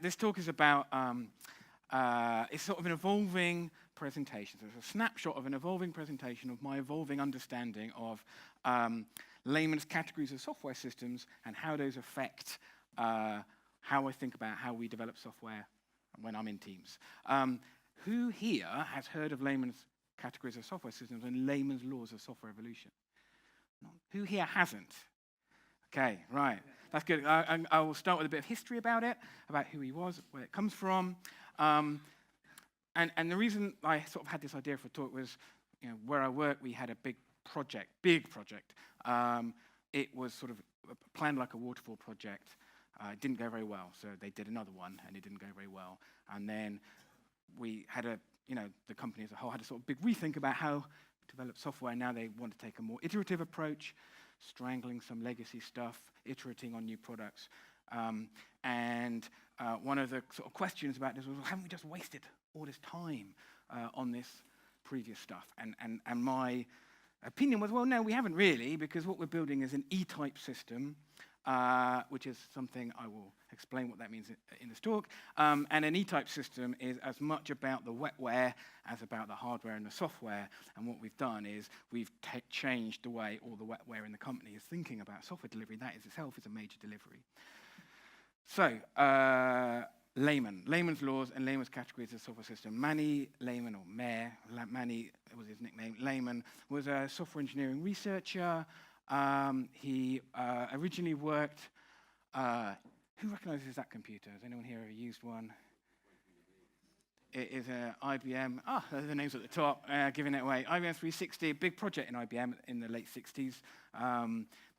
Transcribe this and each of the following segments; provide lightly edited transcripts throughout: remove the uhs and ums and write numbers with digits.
This talk is about, it's sort of an evolving presentation. So it's a snapshot of an evolving presentation of my evolving understanding of Lehman's categories of software systems and how those affect how I think about how we develop software when I'm in teams. Who here has heard of Lehman's categories of software systems and Lehman's laws of software evolution? Who here hasn't? Okay, right. That's good. I will start with a bit of history about it, about who he was, where it comes from. And the reason I sort of had this idea for a talk was, where I work, we had a big project. It was sort of planned like a waterfall project. It didn't go very well, so they did another one, and it didn't go very well. And then we had the company as a whole had a sort of big rethink about how to develop software. Now they want to take a more iterative approach, strangling some legacy stuff, iterating on new products. And one of the sort of questions about this was, well, haven't we just wasted all this time on this previous stuff? And my opinion was, well, no, we haven't really, because what we're building is an E-type system, which is something I will explain what that means in this talk. And an E-type system is as much about the wetware as about the hardware and the software. And what we've done is we've changed the way all the wetware in the company is thinking about software delivery. That is itself is a major delivery. So, Lehman's laws and Lehman's categories of software system. Manny Lehman, or Mayor, Manny was his nickname. Lehman was a software engineering researcher. He originally worked, who recognizes that computer? Has anyone here ever used one? It is an IBM, the name's at the top, giving it away. IBM 360, a big project in IBM in the late 60s.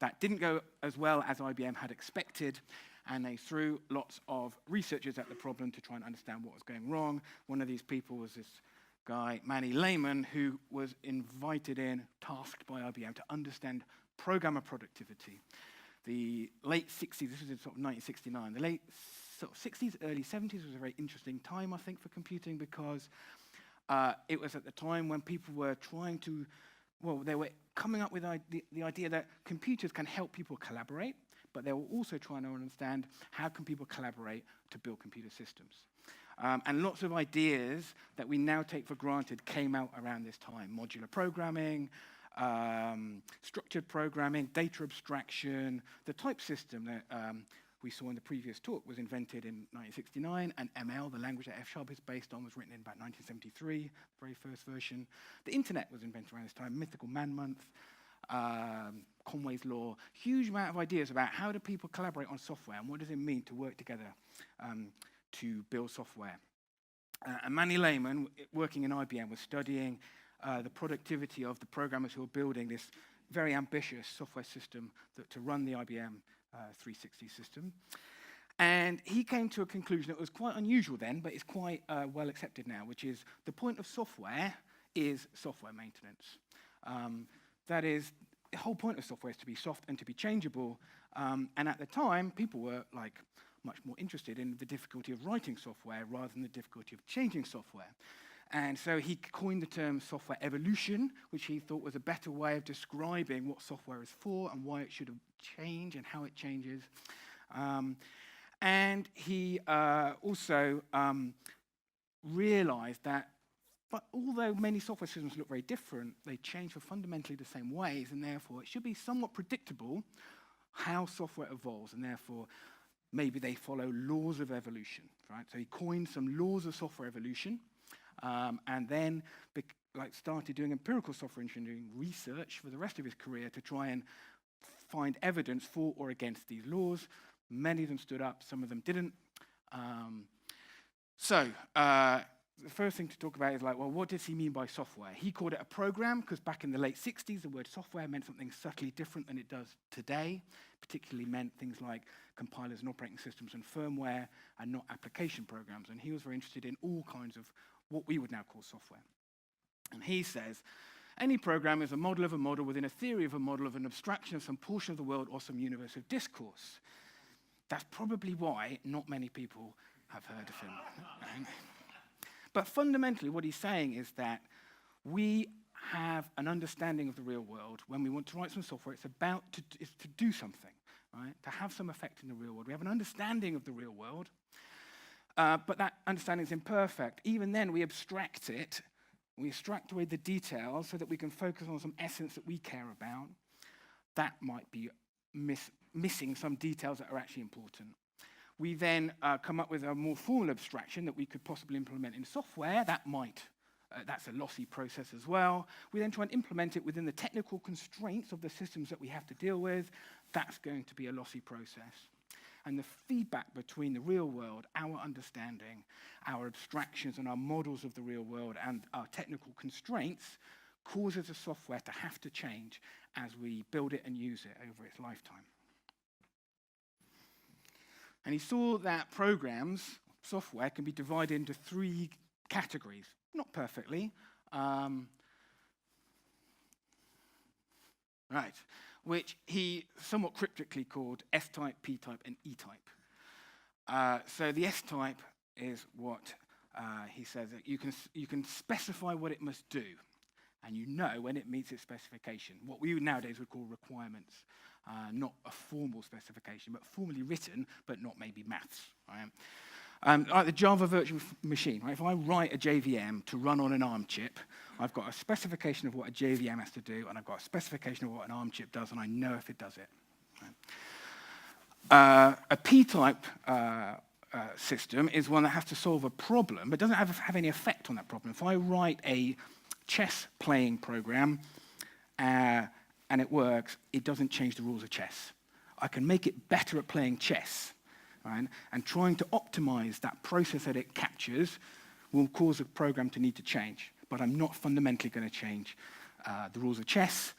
That didn't go as well as IBM had expected, and they threw lots of researchers at the problem to try and understand what was going wrong. One of these people was this guy, Manny Lehman, who was invited in, tasked by IBM to understand programmer productivity. The late 60s, this was in sort of 1969, the late sort of 60s, early 70s was a very interesting time, I think, for computing, because it was at the time when people were trying to, they were coming up with the idea that computers can help people collaborate, but they were also trying to understand how can people collaborate to build computer systems. And lots of ideas that we now take for granted came out around this time. Modular programming, structured programming, data abstraction. The type system that we saw in the previous talk was invented in 1969, and ML, the language that F# is based on, was written in about 1973, the very first version. The internet was invented around this time, Mythical Man Month, Conway's Law, huge amount of ideas about how do people collaborate on software and what does it mean to work together to build software. And Manny Lehman, working in IBM, was studying the productivity of the programmers who were building this very ambitious software system to run the IBM 360 system. And he came to a conclusion that was quite unusual then, but it's quite well accepted now, which is the point of software is software maintenance. That is, the whole point of software is to be soft and to be changeable. And at the time, people were much more interested in the difficulty of writing software rather than the difficulty of changing software. And so he coined the term software evolution, which he thought was a better way of describing what software is for and why it should change and how it changes. And he also realized that although many software systems look very different, they change for fundamentally the same ways, and therefore it should be somewhat predictable how software evolves, and therefore maybe they follow laws of evolution, right? So he coined some laws of software evolution, and then started doing empirical software engineering research for the rest of his career to try and find evidence for or against these laws. Many of them stood up, some of them didn't. The first thing to talk about is what does he mean by software? He called it a program because back in the late 60s, the word software meant something subtly different than it does today, particularly meant things like compilers and operating systems and firmware and not application programs. And he was very interested in all kinds of what we would now call software. And he says, any program is a model of a model within a theory of a model of an abstraction of some portion of the world or some universe of discourse. That's probably why not many people have heard of him. But fundamentally, what he's saying is that we have an understanding of the real world. When we want to write some software, it's to do something. right? To have some effect in the real world. We have an understanding of the real world, but that understanding is imperfect. Even then, we abstract it. We abstract away the details so that we can focus on some essence that we care about. That might be missing some details that are actually important. We then come up with a more formal abstraction that we could possibly implement in software. That's a lossy process as well. We then try and implement it within the technical constraints of the systems that we have to deal with. That's going to be a lossy process. And the feedback between the real world, our understanding, our abstractions and our models of the real world and our technical constraints causes the software to have to change as we build it and use it over its lifetime. And he saw that programs, software, can be divided into 3 categories. Not perfectly. Right. Which he somewhat cryptically called S-type, P-type, and E-type. So the S-type is what he says that you can specify what it must do, and you know when it meets its specification. What we nowadays would call requirements, not a formal specification, but formally written, but not maybe maths. Right? Like the Java virtual machine, right? If I write a JVM to run on an ARM chip, I've got a specification of what a JVM has to do, and I've got a specification of what an ARM chip does, and I know if it does it. Right? A P-type system is one that has to solve a problem, but doesn't have any effect on that problem. If I write a chess-playing program and it works, it doesn't change the rules of chess. I can make it better at playing chess. Right? And trying to optimize that process that it captures will cause a program to need to change. But I'm not fundamentally going to change the rules of chess.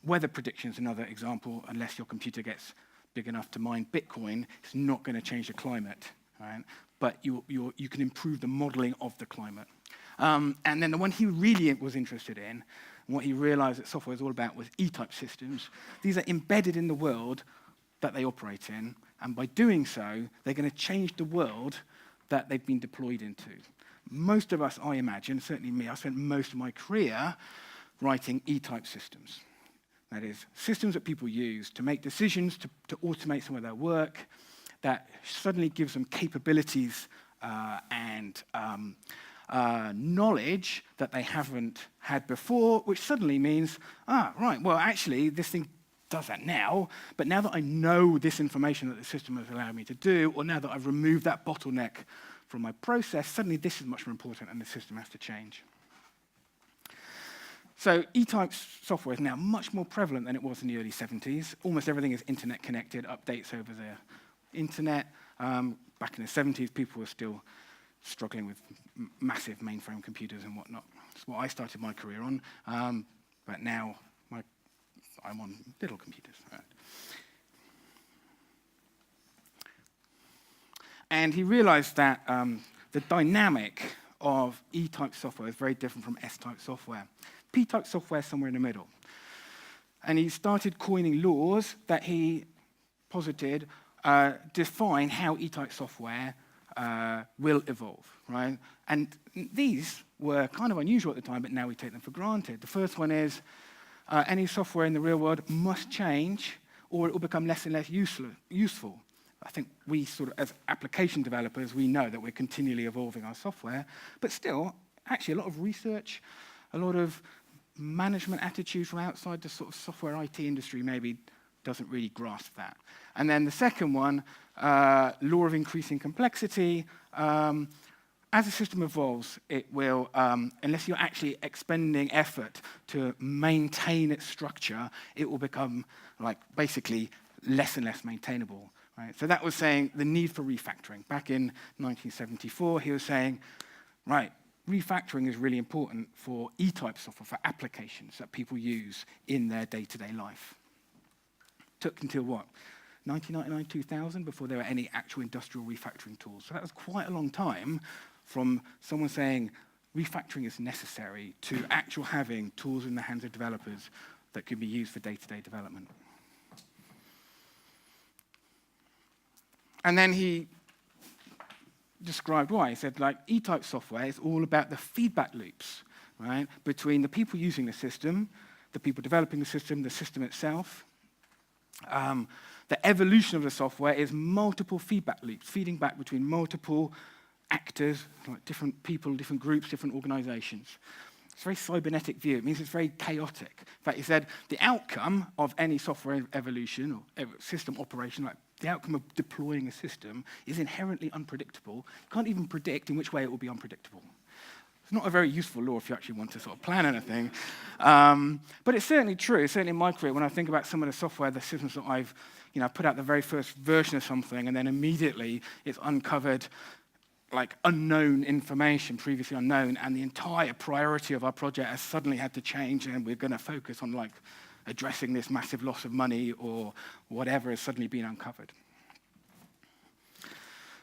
Weather prediction is another example. Unless your computer gets big enough to mine Bitcoin, it's not going to change the climate. Right? But you can improve the modeling of the climate. And then the one he really was interested in, and what he realized that software is all about, was E-type systems. These are embedded in the world that they operate in. And by doing so, they're going to change the world that they've been deployed into. Most of us, I imagine, certainly me, I spent most of my career writing E-type systems. That is, systems that people use to make decisions, to automate some of their work, that suddenly gives them capabilities and knowledge that they haven't had before, which suddenly means, right, well, actually, this thing does that now, but now that I know this information that the system has allowed me to do, or now that I've removed that bottleneck from my process, suddenly this is much more important and the system has to change. So E-type software is now much more prevalent than it was in the early 70s. Almost everything is internet connected, updates over the internet. Back in the 70s, people were still struggling with massive mainframe computers and whatnot. That's what I started my career on, but now I'm on little computers. Right? And he realized that the dynamic of E-type software is very different from S-type software. P-type software is somewhere in the middle. And he started coining laws that he posited define how E-type software will evolve. Right? And these were kind of unusual at the time, but now we take them for granted. The first one is, any software in the real world must change, or it will become less and less useful. I think we sort of, as application developers, we know that we're continually evolving our software, but still, actually a lot of research, a lot of management attitude from outside the sort of software IT industry maybe doesn't really grasp that. And then the second one, law of increasing complexity. As the system evolves, it will, unless you're actually expending effort to maintain its structure, it will become like basically less and less maintainable. Right? So that was saying the need for refactoring. Back in 1974, he was saying, right, refactoring is really important for E-type software, for applications that people use in their day-to-day life. Took until what? 1999, 2000 before there were any actual industrial refactoring tools. So that was quite a long time from someone saying refactoring is necessary to actual having tools in the hands of developers that can be used for day-to-day development. And then he described why. He said, like, E-type software is all about the feedback loops, right, between the people using the system, the people developing the system itself. the evolution of the software is multiple feedback loops, feeding back between multiple actors, like different people, different groups, different organizations. It's a very cybernetic view. It means it's very chaotic. In fact, he said the outcome of any software evolution or system operation, like the outcome of deploying a system, is inherently unpredictable. You can't even predict in which way it will be unpredictable. It's not a very useful law if you actually want to sort of plan anything. But it's certainly true. Certainly in my career, when I think about some of the software, the systems that I've put out the very first version of something, and then immediately it's uncovered like unknown information, previously unknown, and the entire priority of our project has suddenly had to change, and we're going to focus on like addressing this massive loss of money or whatever has suddenly been uncovered.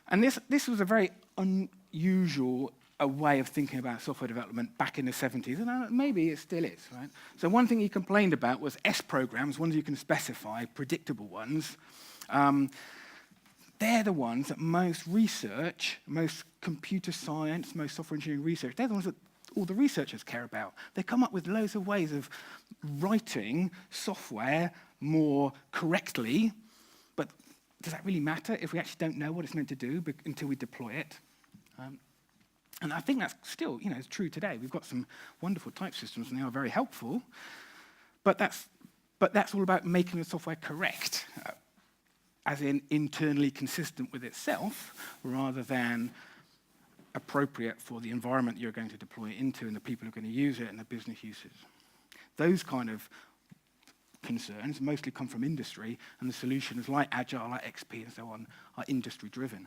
And this was a very unusual way of thinking about software development back in the 70s, and maybe it still is, right? So one thing he complained about was S programs, ones you can specify, predictable ones. They're the ones that most research, most computer science, most software engineering research, they're the ones that all the researchers care about. They come up with loads of ways of writing software more correctly, but does that really matter if we actually don't know what it's meant to do until we deploy it? And I think that's still, it's true today. We've got some wonderful type systems, and they are very helpful, but that's all about making the software correct, as in internally consistent with itself, rather than appropriate for the environment you're going to deploy it into and the people who are going to use it and the business uses. Those kind of concerns mostly come from industry, and the solutions like Agile, like XP and so on are industry-driven.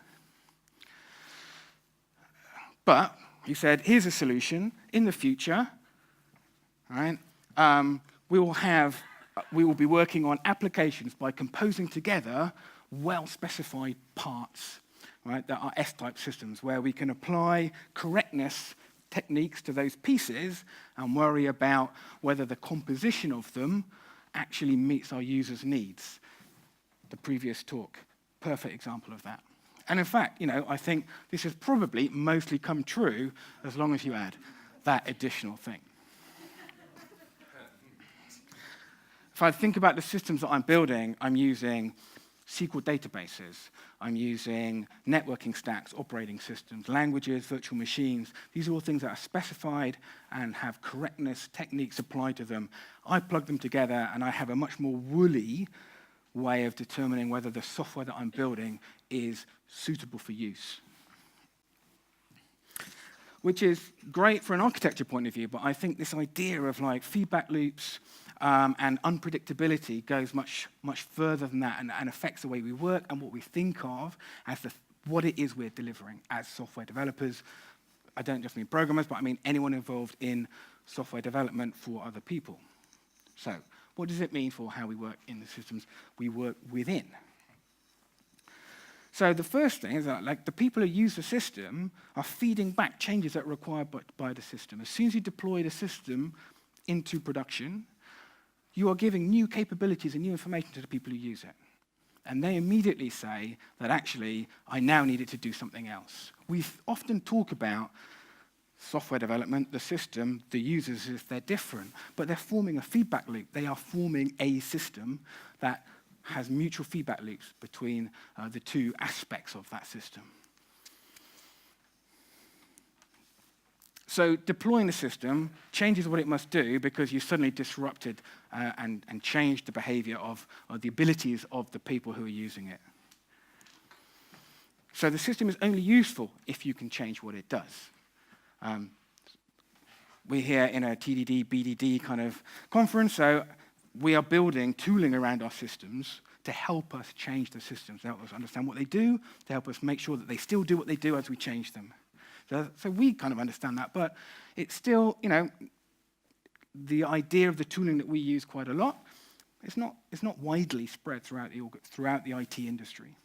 But he said, here's a solution. In the future, right, we will be working on applications by composing together well-specified parts, right, that are S-type systems, where we can apply correctness techniques to those pieces and worry about whether the composition of them actually meets our users' needs. The previous talk, perfect example of that. And in fact, I think this has probably mostly come true as long as you add that additional thing. If I think about the systems that I'm building, I'm using SQL databases, I'm using networking stacks, operating systems, languages, virtual machines. These are all things that are specified and have correctness techniques applied to them. I plug them together, and I have a much more woolly way of determining whether the software that I'm building is suitable for use. Which is great for an architecture point of view, but I think this idea of like feedback loops and unpredictability goes much further than that and affects the way we work and what we think of as what it is we're delivering as software developers. I don't just mean programmers, but I mean anyone involved in software development for other people. So what does it mean for how we work in the systems we work within? So the first thing is that the people who use the system are feeding back changes that are required by the system. As soon as you deploy the system into production, you are giving new capabilities and new information to the people who use it. And they immediately say that actually, I now need it to do something else. We often talk about software development, the system, the users, if they're different, but they're forming a feedback loop. They are forming a system that has mutual feedback loops between the two aspects of that system. So deploying the system changes what it must do because you suddenly disrupted and changed the behavior of the abilities of the people who are using it. So the system is only useful if you can change what it does. We're here in a TDD, BDD kind of conference, so we are building tooling around our systems to help us change the systems, to help us understand what they do, to help us make sure that they still do what they do as we change them. So we kind of understand that, but it's still, the idea of the tooling that we use quite a lot, it's not widely spread throughout the IT industry.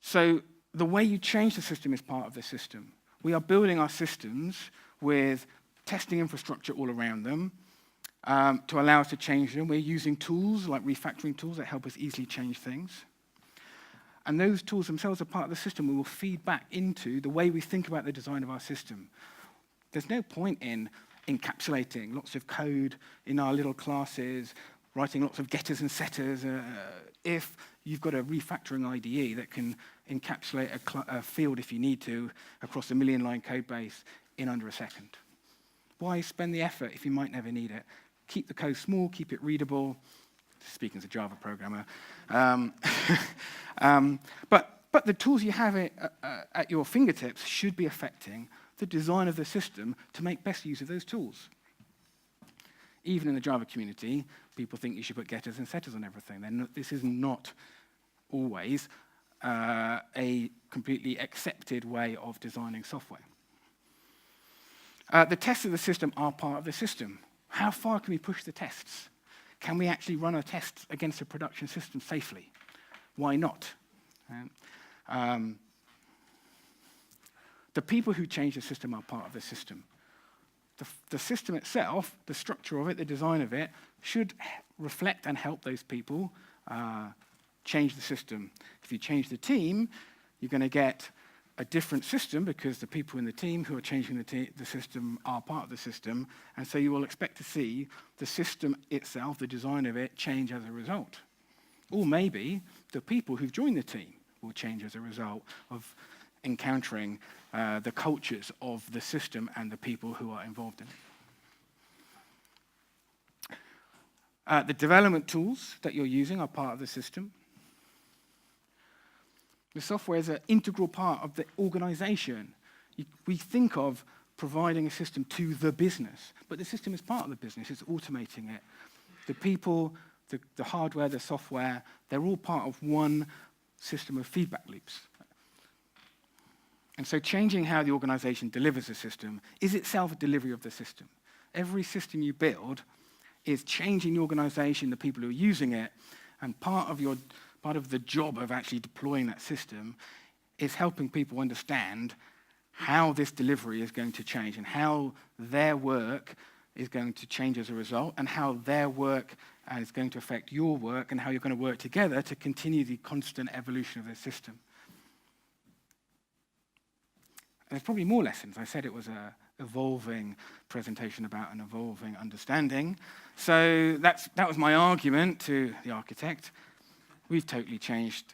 So the way you change the system is part of the system. We are building our systems with testing infrastructure all around them to allow us to change them. We're using tools like refactoring tools that help us easily change things. And those tools themselves are part of the system. We will feed back into the way we think about the design of our system. There's no point in encapsulating lots of code in our little classes, writing lots of getters and setters, if you've got a refactoring IDE that can encapsulate a field if you need to across a 1 million-line code base in under a second. Why spend the effort if you might never need it? Keep the code small, keep it readable. Speaking as a Java programmer. But the tools you have at your fingertips should be affecting the design of the system to make best use of those tools. Even in the Java community, people think you should put getters and setters on everything. This is not always a completely accepted way of designing software. The tests of the system are part of the system. How far can we push the tests? Can we actually run a test against a production system safely? Why not? The people who change the system are part of the system. The system itself, the structure of it, the design of it, should reflect and help those people change the system. If you change the team, you're going to get a different system because the people in the team who are changing the system are part of the system, and so you will expect to see the system itself, the design of it, change as a result. Or maybe the people who've joined the team will change as a result of encountering the cultures of the system and the people who are involved in it. The development tools that you're using are part of the system. The software is an integral part of the organization. We think of providing a system to the business, but the system is part of the business. It's automating it. The people, the hardware, the software, they're all part of one system of feedback loops. And so changing how the organization delivers a system is itself a delivery of the system. Every system you build is changing the organization, the people who are using it, and part of the job of actually deploying that system is helping people understand how this delivery is going to change and how their work is going to change as a result, and how their work is going to affect your work, and how you're going to work together to continue the constant evolution of the system. And there's probably more lessons. I said it was an evolving presentation about an evolving understanding. So that was my argument to the architect. We've totally changed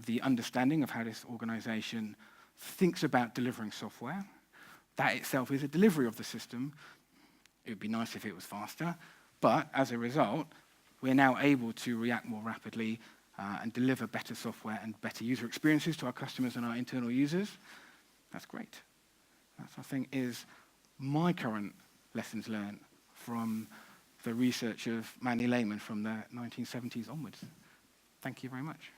the understanding of how this organization thinks about delivering software. That itself is a delivery of the system. It would be nice if it was faster, but as a result, we're now able to react more rapidly and deliver better software and better user experiences to our customers and our internal users. That's great. That, I think, is my current lessons learned from the research of Manny Lehman from the 1970s onwards. Thank you very much.